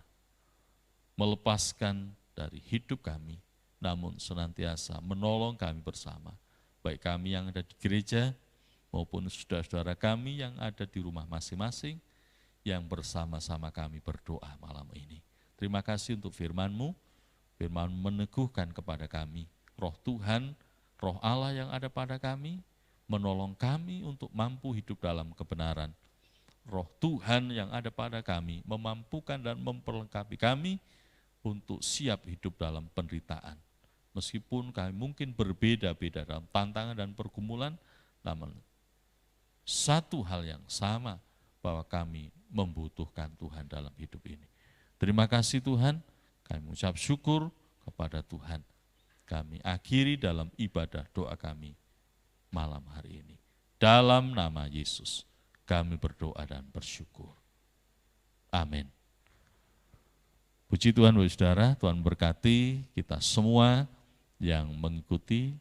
melepaskan dari hidup kami, namun senantiasa menolong kami bersama, baik kami yang ada di gereja maupun saudara-saudara kami yang ada di rumah masing-masing, yang bersama-sama kami berdoa malam ini. Terima kasih untuk firman-Mu, firman meneguhkan kepada kami, Roh Tuhan, Roh Allah yang ada pada kami, menolong kami untuk mampu hidup dalam kebenaran. Roh Tuhan yang ada pada kami, memampukan dan memperlengkapi kami untuk siap hidup dalam penderitaan. Meskipun kami mungkin berbeda-beda dalam tantangan dan pergumulan, namun satu hal yang sama, bahwa kami membutuhkan Tuhan dalam hidup ini. Terima kasih Tuhan, kami mengucap syukur kepada Tuhan. Kami akhiri dalam ibadah doa kami malam hari ini. Dalam nama Yesus, kami berdoa dan bersyukur. Amin. Puji Tuhan, saudara, Tuhan berkati kita semua yang mengikuti,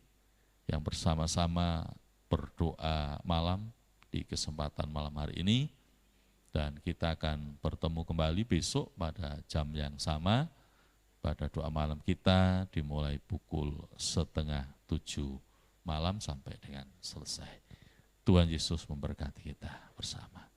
yang bersama-sama berdoa malam di kesempatan malam hari ini. Dan kita akan bertemu kembali besok pada jam yang sama, pada doa malam kita dimulai pukul 6:30 malam sampai dengan selesai. Tuhan Yesus memberkati kita bersama.